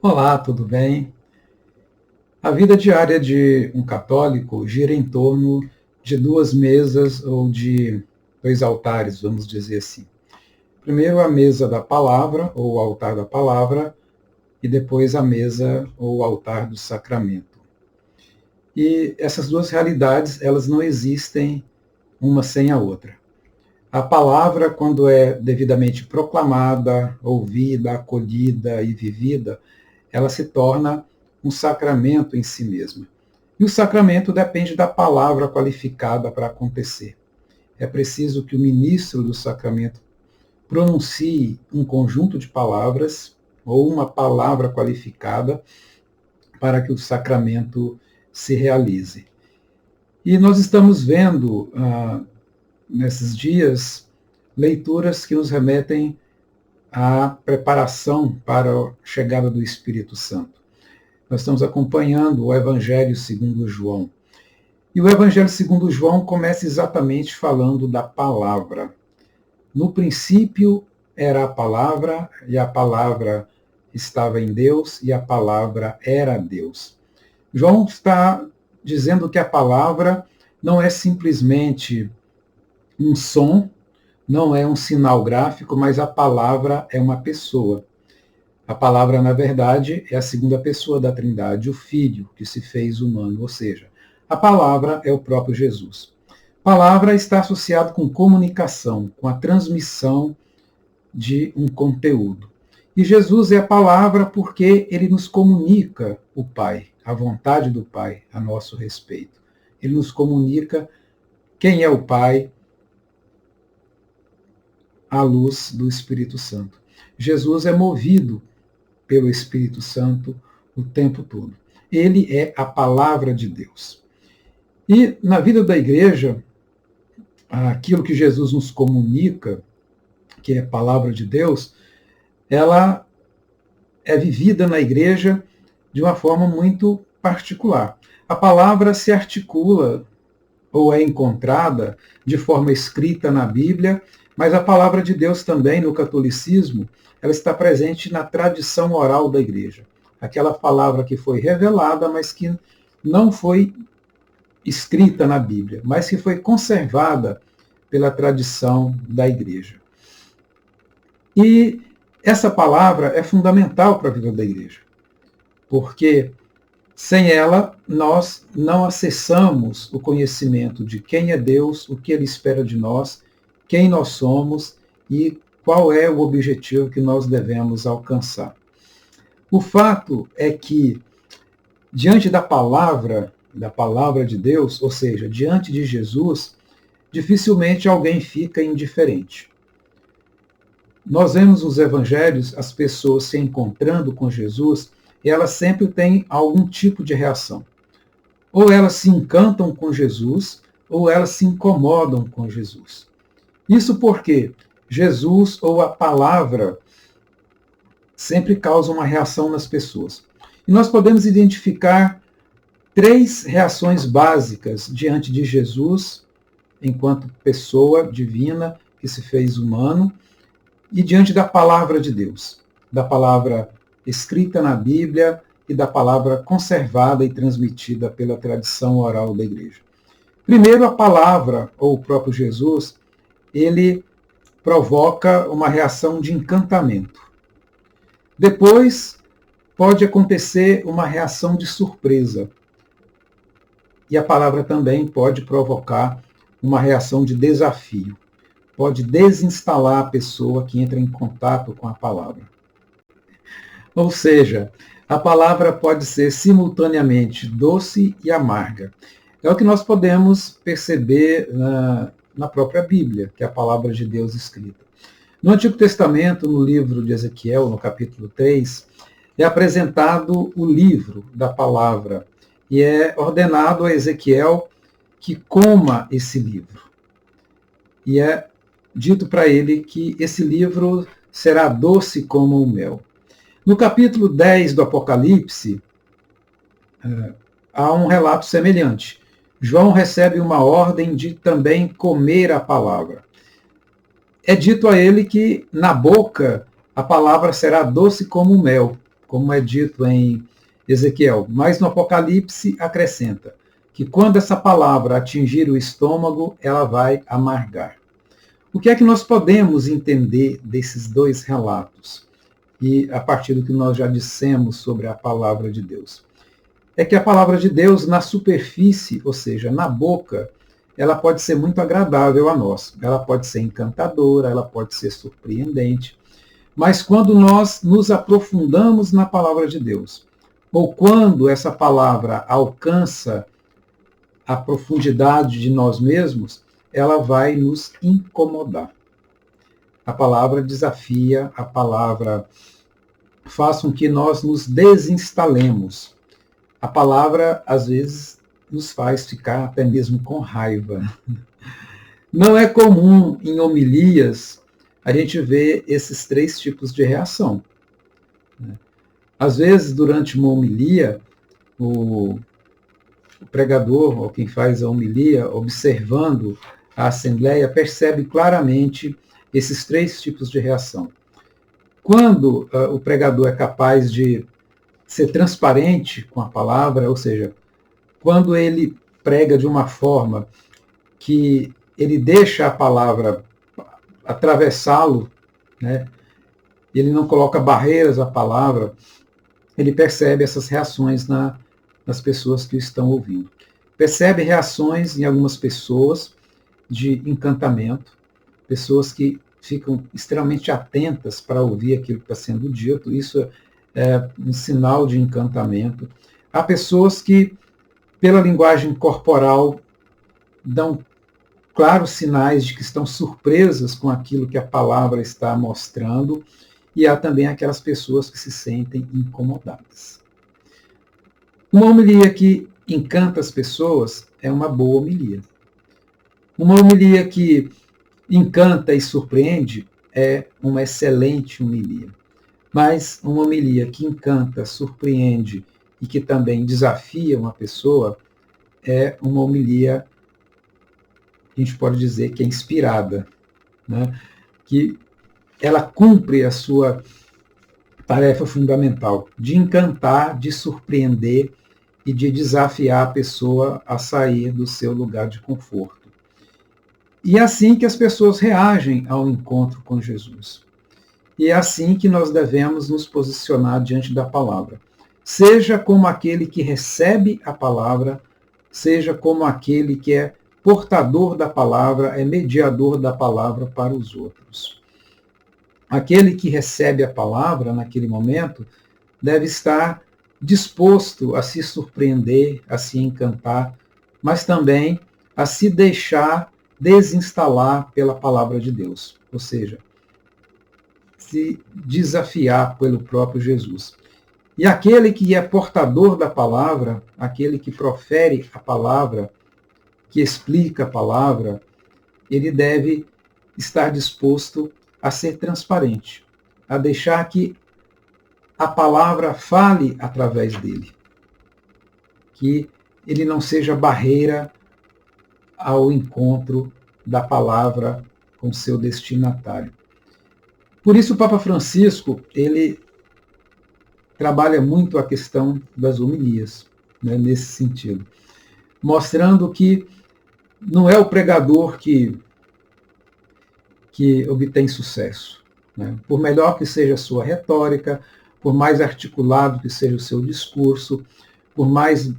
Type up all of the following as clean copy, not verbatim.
Olá, tudo bem? A vida diária de um católico gira em torno de duas mesas ou de dois altares, vamos dizer assim. Primeiro a mesa da palavra, ou o altar da palavra, e depois a mesa ou altar do sacramento. E essas duas realidades, elas não existem uma sem a outra. A palavra, quando é devidamente proclamada, ouvida, acolhida e vivida, ela se torna um sacramento em si mesma. E o sacramento depende da palavra qualificada para acontecer. É preciso que o ministro do sacramento pronuncie um conjunto de palavras ou uma palavra qualificada para que o sacramento se realize. E nós estamos vendo, nesses dias, leituras que nos remetem à preparação para a chegada do Espírito Santo. Nós estamos acompanhando o Evangelho segundo João. E o Evangelho segundo João começa exatamente falando da palavra. No princípio era a palavra, e a palavra estava em Deus, e a palavra era Deus. João está dizendo que a palavra não é simplesmente um som, não é um sinal gráfico, mas a palavra é uma pessoa. A palavra, na verdade, é a segunda pessoa da Trindade, o Filho, que se fez humano, ou seja, a palavra é o próprio Jesus. Palavra está associado com comunicação, com a transmissão de um conteúdo. E Jesus é a palavra porque ele nos comunica o Pai, a vontade do Pai a nosso respeito. Ele nos comunica quem é o Pai à luz do Espírito Santo. Jesus é movido pelo Espírito Santo o tempo todo. Ele é a palavra de Deus. E na vida da igreja, aquilo que Jesus nos comunica, que é a palavra de Deus, ela é vivida na igreja de uma forma muito particular. A palavra se articula ou é encontrada de forma escrita na Bíblia, mas a palavra de Deus também no catolicismo, ela está presente na tradição oral da igreja. Aquela palavra que foi revelada, mas que não foi escrita na Bíblia, mas que foi conservada pela tradição da igreja. E essa palavra é fundamental para a vida da igreja, porque sem ela nós não acessamos o conhecimento de quem é Deus, o que ele espera de nós, quem nós somos e qual é o objetivo que nós devemos alcançar. O fato é que, diante da palavra de Deus, ou seja, diante de Jesus, dificilmente alguém fica indiferente. Nós vemos nos evangelhos as pessoas se encontrando com Jesus e elas sempre têm algum tipo de reação. Ou elas se encantam com Jesus, ou elas se incomodam com Jesus. Isso porque Jesus ou a palavra sempre causa uma reação nas pessoas. E nós podemos identificar três reações básicas diante de Jesus, enquanto pessoa divina que se fez humano, e diante da palavra de Deus, da palavra escrita na Bíblia e da palavra conservada e transmitida pela tradição oral da igreja. Primeiro, a palavra, ou o próprio Jesus, ele provoca uma reação de encantamento. Depois, pode acontecer uma reação de surpresa. E a palavra também pode provocar uma reação de desafio. Pode desinstalar a pessoa que entra em contato com a palavra. Ou seja, a palavra pode ser simultaneamente doce e amarga. É o que nós podemos perceber na própria Bíblia, que é a palavra de Deus escrita. No Antigo Testamento, no livro de Ezequiel, no capítulo 3, é apresentado o livro da palavra e é ordenado a Ezequiel que coma esse livro. E é dito para ele que esse livro será doce como o mel. No capítulo 10 do Apocalipse, há um relato semelhante. João recebe uma ordem de também comer a palavra. É dito a ele que na boca a palavra será doce como o mel, como é dito em Ezequiel, mas no Apocalipse acrescenta que quando essa palavra atingir o estômago, ela vai amargar. O que é que nós podemos entender desses dois relatos? E a partir do que nós já dissemos sobre a palavra de Deus. É que a palavra de Deus, na superfície, ou seja, na boca, ela pode ser muito agradável a nós. Ela pode ser encantadora, ela pode ser surpreendente. Mas quando nós nos aprofundamos na palavra de Deus, ou quando essa palavra alcança a profundidade de nós mesmos, ela vai nos incomodar. A palavra desafia, a palavra faz com que nós nos desinstalemos. A palavra, às vezes, nos faz ficar até mesmo com raiva. Não é comum em homilias a gente ver esses três tipos de reação. Às vezes, durante uma homilia, o pregador, ou quem faz a homilia, observando a assembleia, percebe claramente esses três tipos de reação. Quando o pregador é capaz de ser transparente com a palavra, ou seja, quando ele prega de uma forma que ele deixa a palavra atravessá-lo, né? Ele não coloca barreiras à palavra, ele percebe essas reações nas pessoas que o estão ouvindo. Percebe reações em algumas pessoas de encantamento, pessoas que ficam extremamente atentas para ouvir aquilo que está sendo dito, isso é um sinal de encantamento. Há pessoas que, pela linguagem corporal, dão claros sinais de que estão surpresas com aquilo que a palavra está mostrando, e há também aquelas pessoas que se sentem incomodadas. Uma homilia que encanta as pessoas é uma boa homilia. Uma homilia que encanta e surpreende é uma excelente homilia. Mas uma homilia que encanta, surpreende e que também desafia uma pessoa é uma homilia, a gente pode dizer que é inspirada, né? Que ela cumpre a sua tarefa fundamental de encantar, de surpreender e de desafiar a pessoa a sair do seu lugar de conforto. E é assim que as pessoas reagem ao encontro com Jesus. E é assim que nós devemos nos posicionar diante da palavra. Seja como aquele que recebe a palavra, seja como aquele que é portador da palavra, é mediador da palavra para os outros. Aquele que recebe a palavra naquele momento deve estar disposto a se surpreender, a se encantar, mas também a se deixar desinstalar pela palavra de Deus, ou seja, se desafiar pelo próprio Jesus. E aquele que é portador da palavra, aquele que profere a palavra, que explica a palavra, ele deve estar disposto a ser transparente, a deixar que a palavra fale através dele, que ele não seja barreira ao encontro da palavra com seu destinatário. Por isso o Papa Francisco, ele trabalha muito a questão das homilias, né, nesse sentido, mostrando que não é o pregador que obtém sucesso, né? Por melhor que seja a sua retórica, por mais articulado que seja o seu discurso, por mais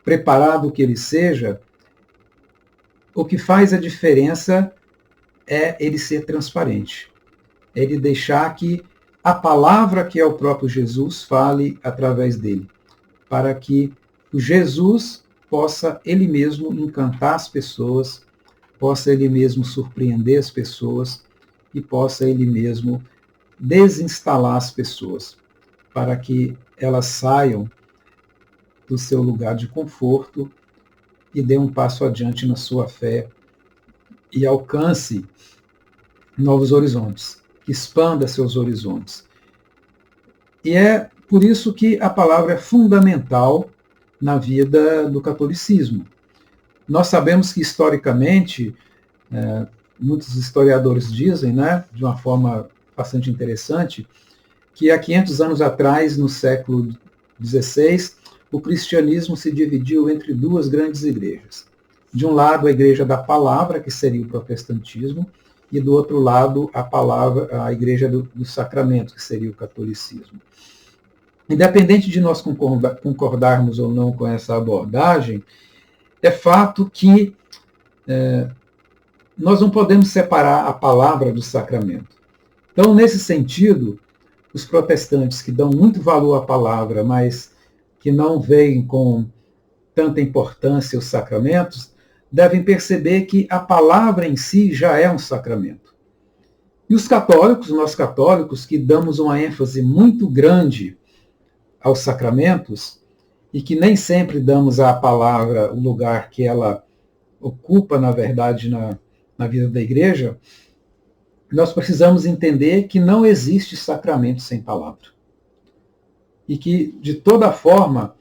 preparado que ele seja, o que faz a diferença é ele ser transparente, é ele deixar que a palavra que é o próprio Jesus fale através dele, para que o Jesus possa ele mesmo encantar as pessoas, possa ele mesmo surpreender as pessoas e possa ele mesmo desinstalar as pessoas, para que elas saiam do seu lugar de conforto e dê um passo adiante na sua fé e alcance novos horizontes, que expanda seus horizontes. E é por isso que a palavra é fundamental na vida do catolicismo. Nós sabemos que, historicamente, muitos historiadores dizem, né, de uma forma bastante interessante, que há 500 anos atrás, no século XVI, o cristianismo se dividiu entre duas grandes igrejas. De um lado, a igreja da palavra, que seria o protestantismo, e do outro lado, a igreja dos sacramentos, que seria o catolicismo. Independente de nós concordarmos ou não com essa abordagem, é fato que nós não podemos separar a palavra do sacramento. Então, nesse sentido, os protestantes que dão muito valor à palavra, mas que não veem com tanta importância os sacramentos, devem perceber que a palavra em si já é um sacramento. E os católicos, nós católicos, que damos uma ênfase muito grande aos sacramentos, e que nem sempre damos à palavra o lugar que ela ocupa, na verdade, na vida da igreja, nós precisamos entender que não existe sacramento sem palavra. E que, de toda forma,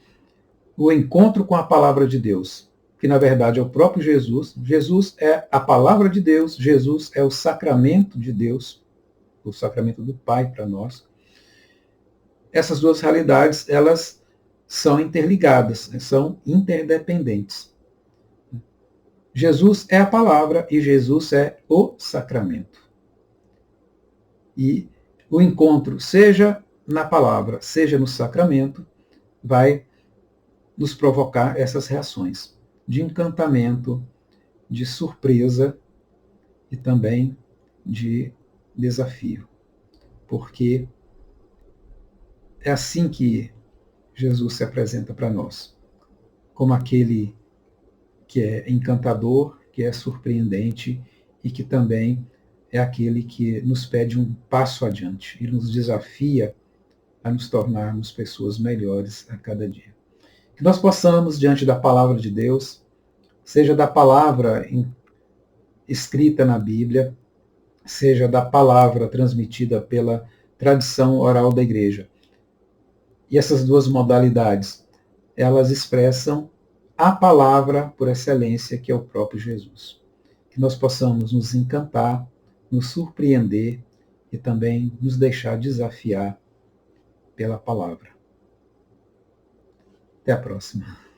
o encontro com a palavra de Deus, que na verdade é o próprio Jesus, Jesus é a palavra de Deus, Jesus é o sacramento de Deus, o sacramento do Pai para nós. Essas duas realidades, elas são interligadas, são interdependentes. Jesus é a palavra e Jesus é o sacramento. E o encontro, seja na palavra, seja no sacramento, vai nos provocar essas reações de encantamento, de surpresa e também de desafio. Porque é assim que Jesus se apresenta para nós, como aquele que é encantador, que é surpreendente e que também é aquele que nos pede um passo adiante e nos desafia a nos tornarmos pessoas melhores a cada dia. Que nós possamos, diante da palavra de Deus, seja da palavra escrita na Bíblia, seja da palavra transmitida pela tradição oral da igreja. E essas duas modalidades, elas expressam a palavra por excelência, que é o próprio Jesus. Que nós possamos nos encantar, nos surpreender e também nos deixar desafiar pela palavra. Até a próxima.